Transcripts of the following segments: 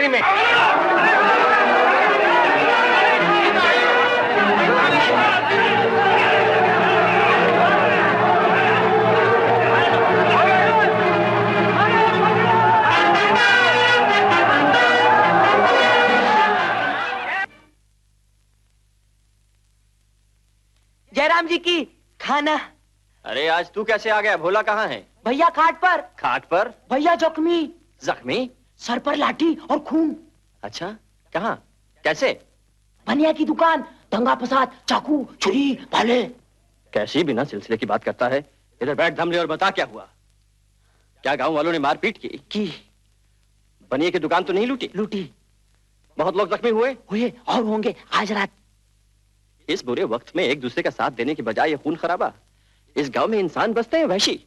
Category में। जयराम जी की खाना। अरे आज तू कैसे आ गया? भोला कहाँ है? भैया खाट पर। खाट पर? भैया जख्मी। जख्मी? सर पर लाठी और खून। अच्छा, कहाँ? कैसे? बनिया की दुकान, दंगा फसाद, चाकू, छुरी, भाले। कैसी बिना सिलसिले की बात करता है? इधर बैठ धमले और बता क्या हुआ? क्या गांव वालों ने मारपीट की? बनिया की दुकान तो नहीं लूटी? लूटी। बहुत लोग जख्मी हुए? हुए और होंगे आज रात। इस बुरे वक्त में एक दूसरे का साथ देने की बजाय ये खून खराबा। इस गांव में इंसान बसते हैं वैशी।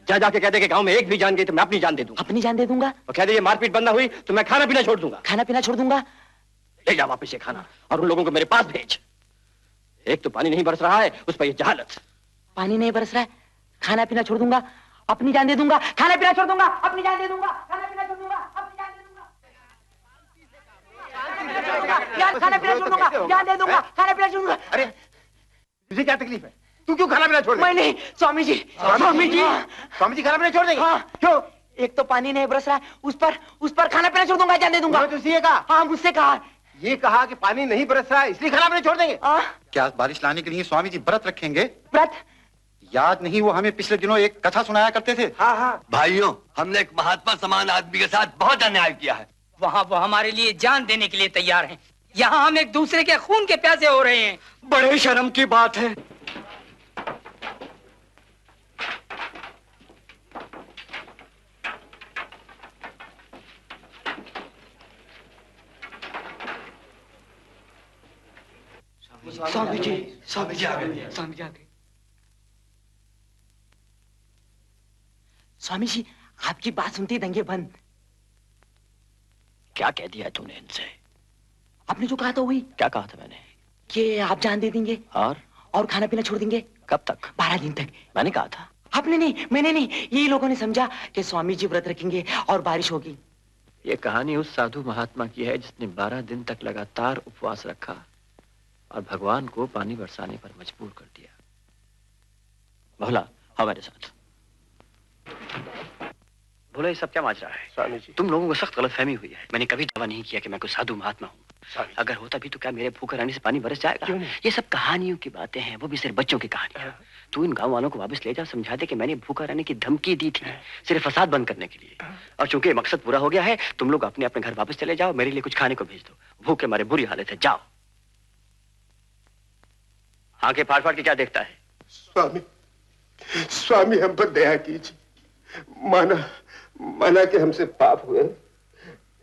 जा जाके कह दे कि गांव में एक भी जान गई तो मैं अपनी जान दे दूंगा। अपनी जान दे दूंगा? और कह दे ये मारपीट बंद ना हुई तो मैं खाना पीना छोड़ दूंगा। खाना पीना छोड़ दूंगा? ले जा वापस ये खाना और उन लोगों को मेरे पास भेज। एक तो पानी नहीं बरस रहा है, उस पर ये जहालत। पानी नहीं बरस रहा है, खाना पीना छोड़ दूंगा, अपनी जान दे दूंगा। खाना पीना छोड़ दूंगा, अपनी जान दे दूंगा। खाना पीना छोड़ दूंगा, अपनी जान दे दूंगा। खाना पीना छोड़ दूंगा, जान दे दूंगा। खाना पीना छोड़ दूंगा। अरे तुझे क्या तकलीफ है? तू क्यों खाना पीना छोड़ दे? मैं नहीं, स्वामी जी। स्वामी जी? स्वामी जी खाना पीना छोड़ देंगे? हाँ। क्यों? एक तो पानी नहीं बरस रहा है, उस पर खाना पीना छोड़ दूंगा, जान दे दूंगा। तुझसे ये कहा? हाँ, मुझसे कहा। ये कहा कि पानी नहीं बरस रहा है इसलिए खाना पीना छोड़ देंगे? क्या बारिश लाने के लिए स्वामी जी व्रत रखेंगे? व्रत? याद नहीं, वो हमें पिछले दिनों एक कथा सुनाया करते थे। हाँ हाँ। भाइयों, हमने एक महात्मा समान आदमी के साथ बहुत अन्याय किया है। वहाँ वो हमारे लिए जान देने के लिए तैयार हैं। यहाँ हम एक दूसरे के खून के प्यासे हो रहे हैं। बड़े शर्म की बात है। स्वामी जी, स्वामी जी आ गए। स्वामी जी आ गए। स्वामी जी, आपकी बात सुनते ही दंगे बंद। क्या कह दिया तूने इनसे? आपने जो कहा था वही। क्या कहा था मैंने? कि आप जान दे देंगे और खाना पीना छोड़ देंगे। कब तक? 12 दिन तक। मैंने कहा था। आपने नहीं, मैंने नहीं, यही लोगों ने समझा कि स्वामी जी व्रत रखेंगे और बारिश होगी। ये कहानी उस साधु महात्मा की है जिसने 12 दिन तक लगातार उपवास रखा और भगवान को पानी बरसाने पर मजबूर कर दिया। भोला, हमारे साथ। भोला, ये सब क्या माजरा है? स्वामी जी, तुम लोगों को सख्त गलतफहमी हुई है। मैंने कभी दावा नहीं किया कि मैं कोई साधु महात्मा हूँ। अगर होता भी तो क्या मेरे भूखे रहने से पानी बरस जाएगा? ये सब कहानियों की बातें हैं, वो भी सिर्फ बच्चों की कहानियां। तू इन गांव वालों को वापस ले जा, समझा दे कि मैंने भूखा रहने की धमकी दी थी सिर्फ फसाद बंद करने के लिए। और चूंकि मकसद पूरा हो गया है, तुम लोग अपने अपने घर वापस चले जाओ। मेरे लिए कुछ खाने को भेज दो, भूखे मारे बुरी हालत है। जाओ। आंखें फाड़ फाड़ के क्या देखता है? स्वामी, स्वामी हम पर दया कीजिए। माना कि हमसे पाप हुए,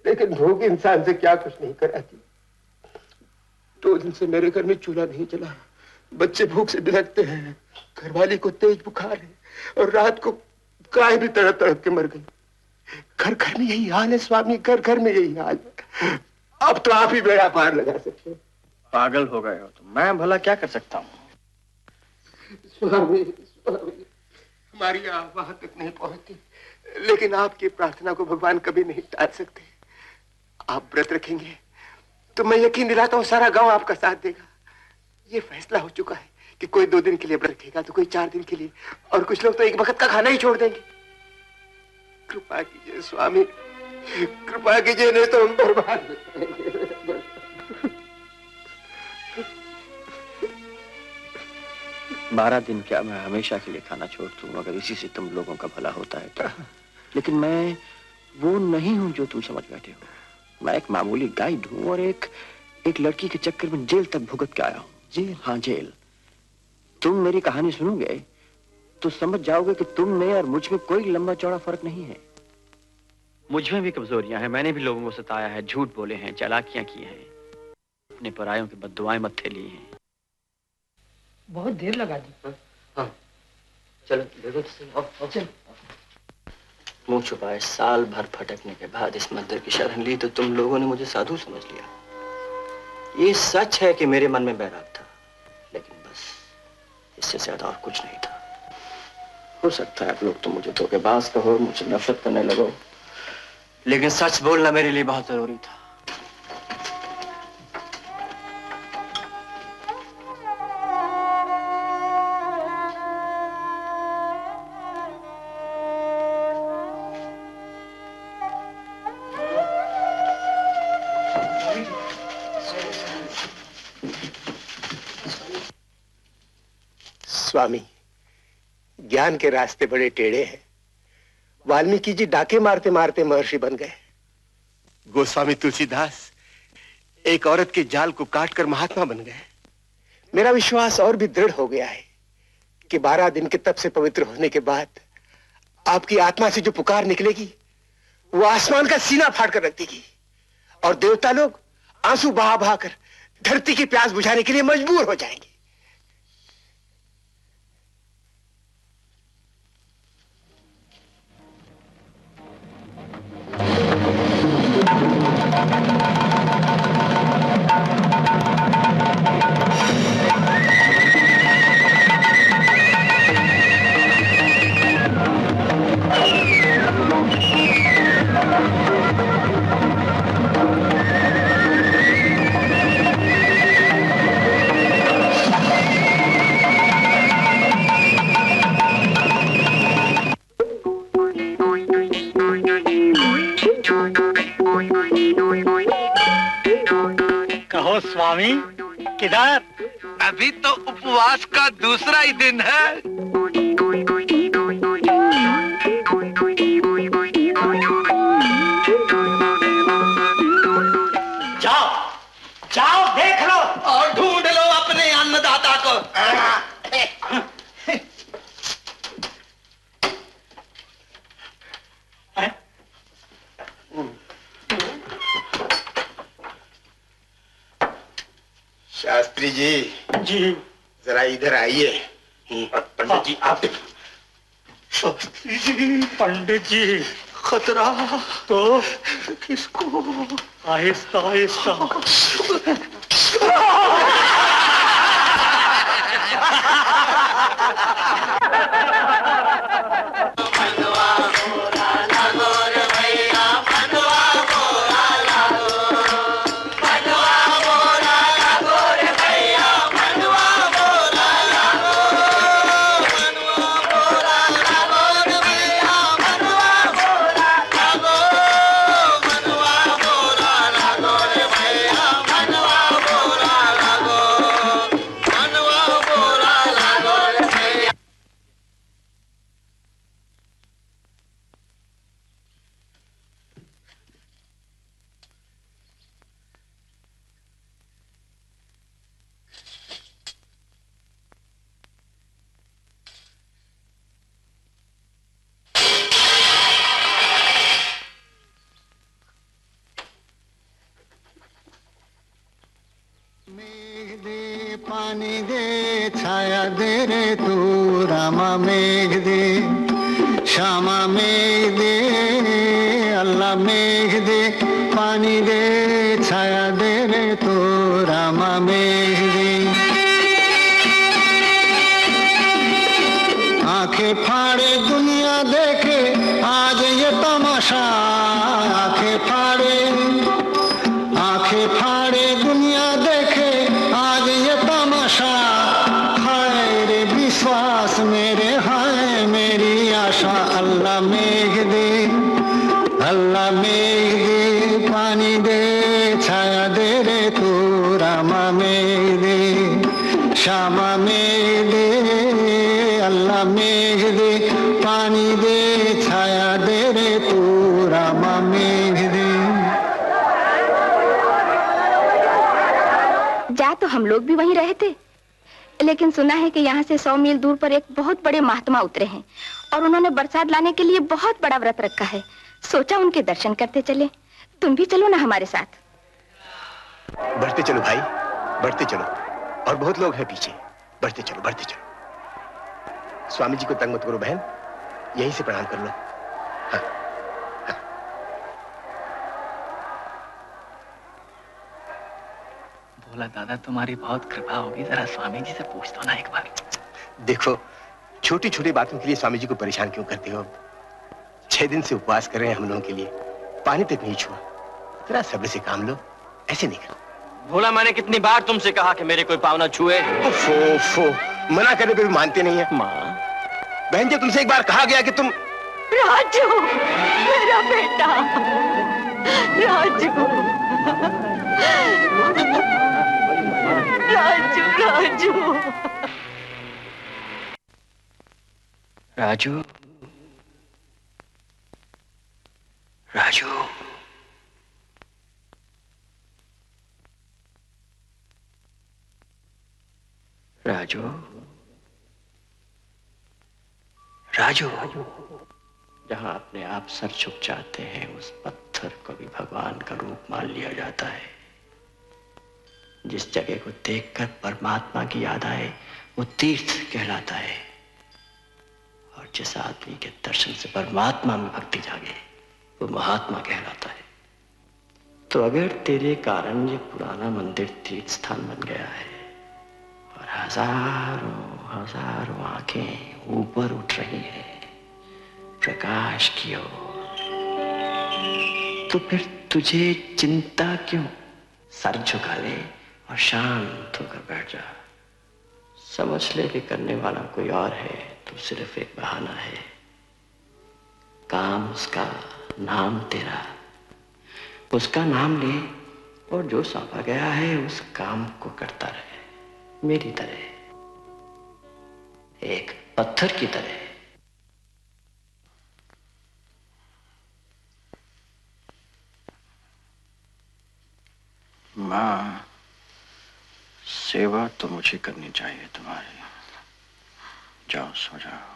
लेकिन भूख इंसान से क्या कुछ नहीं कराती। 2 दिन से मेरे घर में चूल्हा नहीं जला, बच्चे भूख से बिलखते हैं, घरवाली को तेज बुखार है और रात को गाय भी तड़प तड़प के मर गई। घर घर में यही हाल है स्वामी, घर घर में यही हाल है। अब तो आप ही बेड़ा पार लगा सकते हैं। पागल हो गए हो तो मैं भला क्या कर सकता हूँ? स्वामी, हमारी आवाज वहां तक नहीं पहुंचती, लेकिन आपकी प्रार्थना को भगवान कभी नहीं टाल सकते। आप व्रत रखेंगे तो मैं यकीन दिलाता हूँ सारा गांव आपका साथ देगा। ये फैसला हो चुका है कि कोई 2 दिन के लिए व्रत रखेगा तो कोई 4 दिन के लिए, और कुछ लोग तो एक वक्त का खाना ही छोड़ देंगे। कृपा कीजिए स्वामी, कृपा कीजिए, नहीं तो हम बर्बाद हो जाएंगे। 12 दिन क्या मैं हमेशा के लिए खाना छोड़ दूं अगर इसी से तुम लोगों का भला होता है तो। लेकिन मैं वो नहीं हूं जो तुम समझ बैठे हो। मैं एक मामूली गाइड हूं और एक लड़की के चक्कर में जेल तक भुगत के आया हूं। जेल? हाँ, जेल। तुम मेरी कहानी सुनोगे तो समझ जाओगे कि तुम में और मुझ में कोई लंबा चौड़ा फर्क नहीं है। मुझ में भी कमजोरियां हैं, मैंने भी लोगों को सताया है, झूठ बोले हैं, चालाकियां की हैं, अपने परायों की बद्दुआएं मत्थे लिए हैं। बहुत देर लगा दी। हाँ, चलो देखो तो सही। आओ, चल। मुंह छुपाए साल भर भटकने के बाद इस मंदिर की शरण ली तो तुम लोगों ने मुझे साधु समझ लिया। ये सच है कि मेरे मन में बैराग था, लेकिन बस इससे ज्यादा और कुछ नहीं था। हो सकता है आप लोग तो मुझे धोखेबाज कहो, मुझे नफरत करने लगो, लेकिन सच बोलना मेरे लिए बहुत जरूरी था। स्वामी, ज्ञान के रास्ते बड़े टेढ़े हैं। वाल्मीकि जी डाके मारते मारते महर्षि बन गए। गोस्वामी तुलसीदास एक औरत के जाल को काटकर महात्मा बन गए। मेरा विश्वास और भी दृढ़ हो गया है कि 12 दिन के तप से पवित्र होने के बाद आपकी आत्मा से जो पुकार निकलेगी वो आसमान का सीना फाड़ कर रख देगी और देवता लोग आंसू बहा बहा कर धरती की प्यास बुझाने के लिए मजबूर हो जाएंगे। कहो स्वामी, किधर? अभी तो उपवास का दूसरा ही दिन है। जाओ जाओ, देख लो और ढूंढ लो अपने अन्नदाता को। शास्त्री जी, जी जरा इधर आइए। पंडित जी आप। शास्त्री जी, पंडित जी, खतरा तो किसको? आहिस्ता आहिस्ता। पानी दे, छाया दे रे तू, रामा मेघ दे, श्यामा मेघ दे, अल्लाह मेघ दे, पानी दे, छाया दे रे तू, रामा मेघ दे। आंखें फाड़े दुनिया देखे आज ये तमाशा, आंखें फाड़े दुनिया देखे आज ये तमाशा, हाय रे विश्वास मेरे, हाय मेरी आशा। अल्लाह मेघ दे, अल्लाह मेघ दे, पानी दे, छाया दे रे तू, रामा मेघ दे, श्यामा मेघ दे, अल्लाह मेघ दे, पानी दे, छाया दे रे तू, रामा मेघ दे। जा तो हम लोग भी वहीं रहे थे, लेकिन सुना है कि यहाँ से 100 मील दूर पर एक बहुत बड़े महात्मा उतरे हैं और उन्होंने बरसात लाने के लिए बहुत बड़ा व्रत रखा है। सोचा उनके दर्शन करते चले। तुम भी चलो ना हमारे साथ। बढ़ते चलो भाई, बढ़ते चलो, और बहुत लोग हैं पीछे। बढ़ते चलो, बढ़ते चलो। स्वामी जी को तंग मत करो बहन, यहीं से प्रणाम कर लो। हाँ, हाँ। बोला दादा तुम्हारी बहुत कृपा होगी, जरा स्वामी जी से पूछ दो ना एक बार। देखो, छोटी छोटी बातों के लिए स्वामी जी को परेशान क्यों करते हो? 6 दिन से उपवास कर रहे हैं हम लोगों के लिए, पानी तक नहीं छुआ। जरा सब्र से काम लो, ऐसे नहीं करो। भोला, मैंने कितनी बार तुमसे कहा कि मेरे कोई पाँव ना छुए। ओफो, मना करने पे भी मानते नहीं है। माँ, बहन जी, तुमसे एक बार कहा गया कि तुम। राजू, मेरा बेटा, राजू, राजू, राजू। राजू, राजू, राजू, राजू। जहां अपने आप सर झुक जाते हैं उस पत्थर को भी भगवान का रूप मान लिया जाता है। जिस जगह को देखकर परमात्मा की याद आए वो तीर्थ कहलाता है, और जिस आदमी के दर्शन से परमात्मा में भक्ति जागे वो महात्मा कहलाता है। तो अगर तेरे कारण ये पुराना मंदिर तीर्थ स्थान बन गया है और हजारों हजारों आंखें ऊपर उठ रही हैं प्रकाश की ओर, तो फिर तुझे चिंता क्यों? सर झुका ले और शांत होकर बैठ जा। समझ ले कि करने वाला कोई और है, तो सिर्फ एक बहाना है। काम उसका, नाम तेरा। उसका नाम ले और जो सौंपा गया है उस काम को करता रहे, मेरी तरह, एक पत्थर की तरह। माँ, सेवा तो मुझे करनी चाहिए तुम्हारी। जाओ सो जाओ।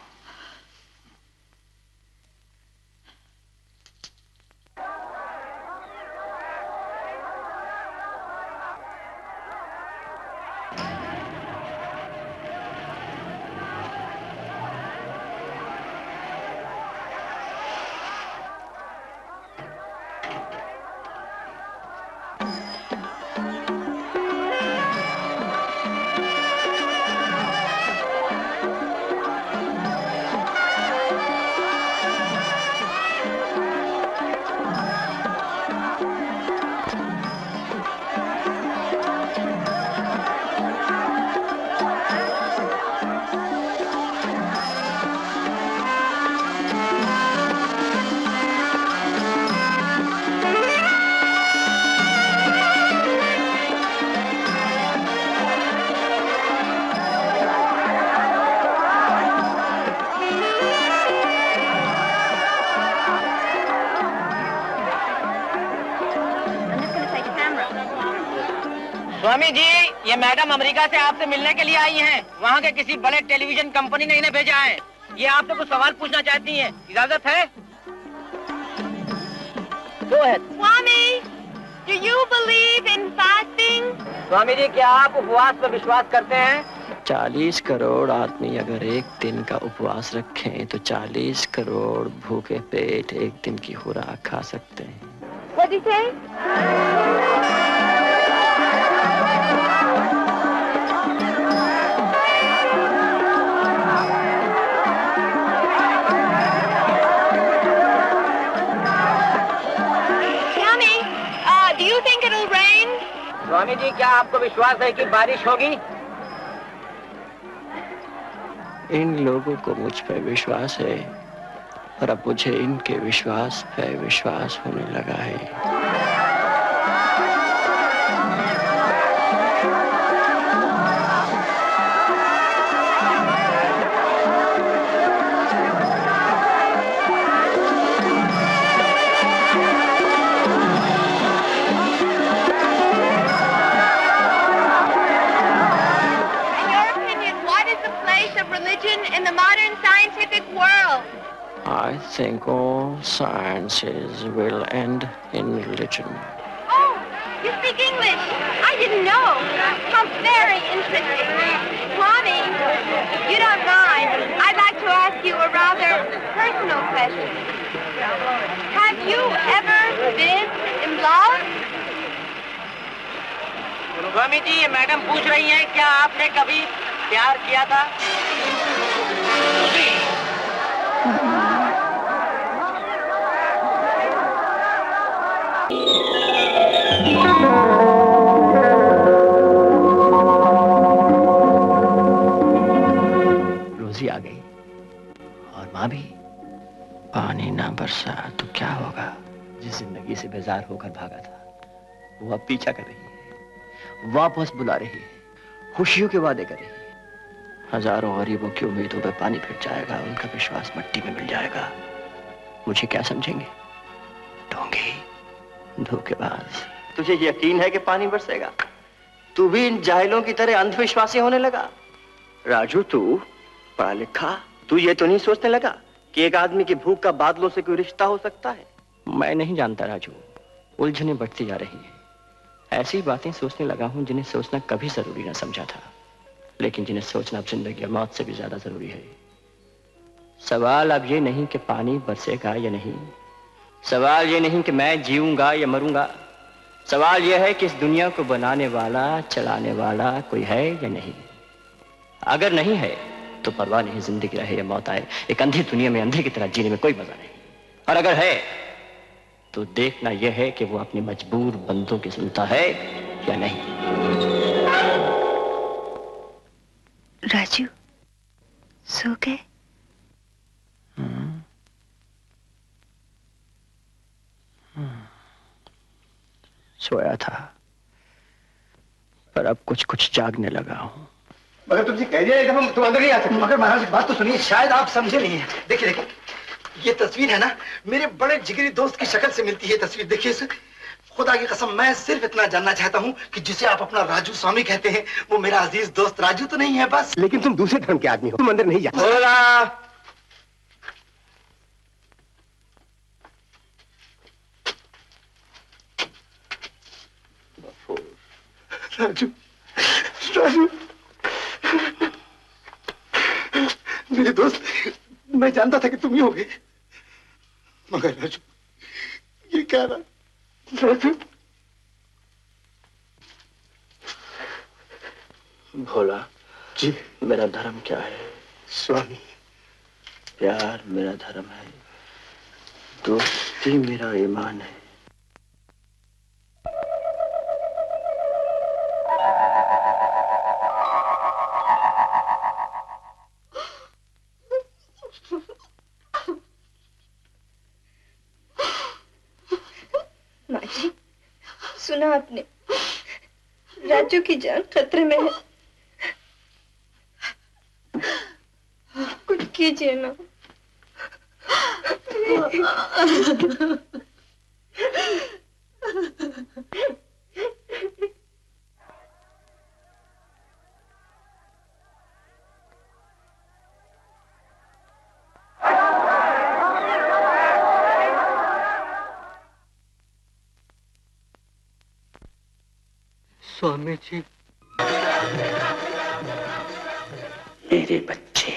स्वामी जी, ये मैडम अमेरिका से आपसे मिलने के लिए आई हैं। वहाँ के किसी बड़े टेलीविजन कंपनी ने इन्हें भेजा है। ये आपसे कुछ सवाल पूछना चाहती हैं। इजाजत है? Go ahead. Swami, do you believe in fasting? Swami ji, क्या आप उपवास पर विश्वास करते हैं? 40 करोड़ आदमी अगर एक दिन का उपवास रखें तो 40 करोड़ भूखे पेट एक दिन की खुराक खा सकते हैं। What did you say? Swami ji, क्या आपको विश्वास है कि बारिश होगी? इन लोगों को मुझ पर विश्वास है और अब मुझे इनके विश्वास पे विश्वास होने लगा है। I think all sciences will end in religion. Oh, you speak English. I didn't know. How very interesting. Swami, if you don't mind, I'd like to ask you a rather personal question. Have you ever been in love? Swami ji, ये madam पूछ रही हैं, क्या आपने कभी प्यार किया था? रोजी आ गई और माँ भी। पानी ना बरसा तो क्या होगा? जिस जिंदगी से बेजार होकर भागा था वो अब पीछा कर रही है, वापस बुला रही है, खुशियों के वादे कर रही है। हजारों गरीबों की उम्मीदों पर पानी फिर जाएगा, उनका विश्वास मिट्टी में मिल जाएगा। मुझे क्या समझेंगे? ढोंगी, धोखेबाज। तुझे यकीन है कि पानी बरसेगा? तू भी इन जाहिलों की तरह अंधविश्वासी होने लगा? राजू, तू पढ़ा लिखा, तू ये तो नहीं सोचने लगा कि एक आदमी की भूख का बादलों से कोई रिश्ता हो सकता है? मैं नहीं जानता राजू, उलझने बढ़ती जा रही हैं। ऐसी बातें सोचने लगा हूं जिन्हें सोचना कभी जरूरी ना समझा था, लेकिन जिन्हें सोचना अब जिंदगी और मौत से भी ज्यादा जरूरी है। सवाल अब ये नहीं कि पानी बरसेगा या नहीं, सवाल ये नहीं कि मैं जीऊंगा या मरूंगा, सवाल यह है कि इस दुनिया को बनाने वाला, चलाने वाला कोई है या नहीं। अगर नहीं है तो परवाह नहीं, जिंदगी रहे या मौत आए, एक अंधी दुनिया में अंधे की तरह जीने में कोई मजा नहीं। और अगर है तो देखना यह है कि वो अपनी मजबूर बंदों की सुनता है या नहीं। राजू, सो गए? सोया था, पर अब कुछ कुछ जागने लगा हूं। मगर तुमसे कह दिया एकदम तुम अंदर नहीं आ सकते। मगर महाराज बात तो सुनिए, शायद आप समझे नहीं है। देखिए देखिए, ये तस्वीर है ना, मेरे बड़े जिगरी दोस्त की शक्ल से मिलती है तस्वीर। देखिए इसे, खुदा की कसम मैं सिर्फ इतना जानना चाहता हूँ कि जिसे आप अपना राजू स्वामी कहते हैं, वो मेरा अजीज दोस्त राजू तो नहीं है बस। लेकिन तुम दूसरे धर्म के आदमी हो, तुम अंदर नहीं जा। राजू, राजू, मेरे दोस्त, मैं जानता था कि तुम ही होगे, मगर राजू, ये क्या रहा? राजू, भोला जी, मेरा धर्म क्या है? स्वामी, प्यार मेरा धर्म है, दोस्ती मेरा ईमान है। माँ जी, सुना आपने? राजू की जान खतरे में है, कुछ कीजिए ना। स्वामी जी, मेरे बच्चे,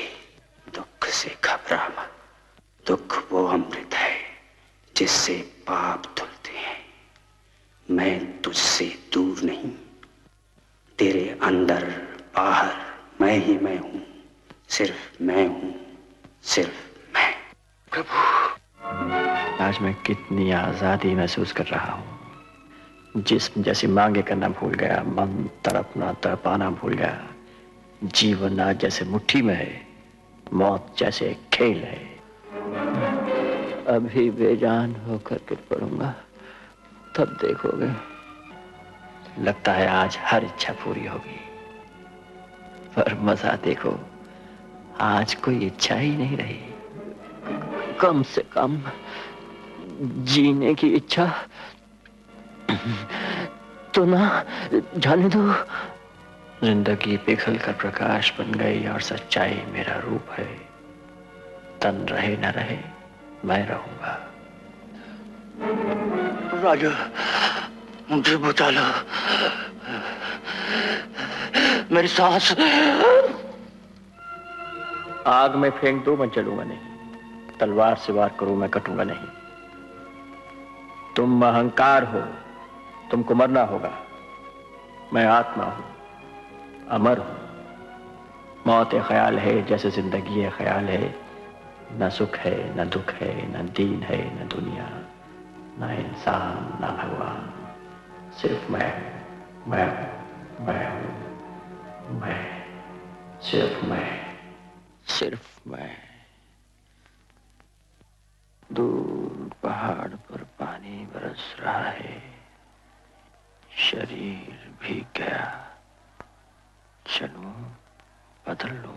दुख से घबरा मत। दुख वो अमृत है जिससे पाप धुलते हैं। मैं तुझसे दूर नहीं, तेरे अंदर बाहर मैं ही मैं हूं, सिर्फ मैं हूं, सिर्फ मैं। प्रभु, आज मैं कितनी आजादी महसूस कर रहा हूं। जिस्म जैसी मांगे करना भूल गया, मन तड़पना तड़पाना भूल गया। जीवन आज जैसे मुट्ठी में है, मौत जैसे एक खेल है। अभी बेजान होकर गिर पड़ूंगा, तब देखोगे। लगता है आज हर इच्छा पूरी होगी, पर मजा देखो, आज कोई इच्छा ही नहीं रही। कम से कम जीने की इच्छा तो ना जाने दो। जिंदगी पिघल कर प्रकाश बन गई और सच्चाई मेरा रूप है। तन रहे न रहे, मैं रहूंगा। राजा, मुझे बचा लो, मेरी सांस। आग में फेंक दो, मैं जलूंगा नहीं। तलवार से वार करूं, मैं कटूंगा नहीं। तुम अहंकार हो, तुमको मरना होगा। मैं आत्मा हूं, अमर हूं। मौत एक ख्याल है जैसे जिंदगी एक ख्याल है। न सुख है, न दुख है, न दीन है, न दुनिया, न इंसान, न भगवान। सिर्फ मैं हूं, मैं, सिर्फ मैं। दूर पहाड़ पर पानी बरस रहा है, शरीर भीग गया। चलूं बदल लूं।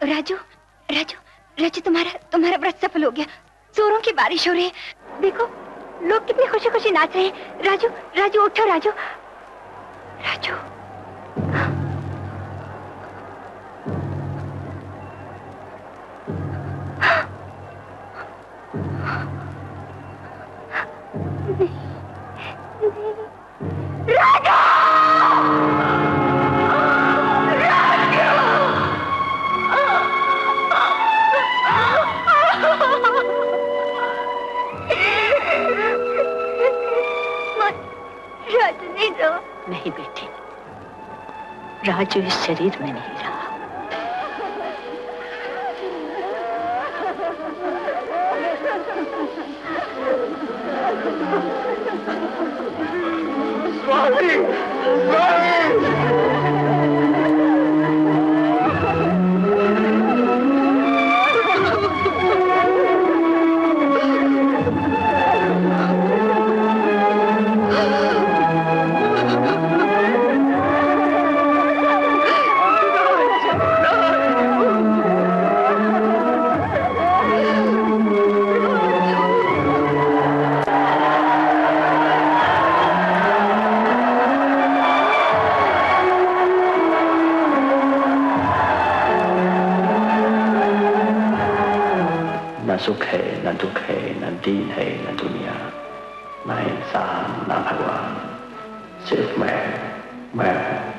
राजू, राजू, राजू, तुम्हारा व्रत सफल हो गया। जोरों की बारिश हो रही है। देखो लोग कितनी खुशी खुशी नाच रहे हैं। राजू, राजू उठो राजू, राजू। नहीं बेटी, राजू इस शरीर में नहीं रहा। स्वामी, न सुख है, न दुख है, न दीन है, न दुनिया, न इंसान, न भगवान, सिर्फ मैं हूं।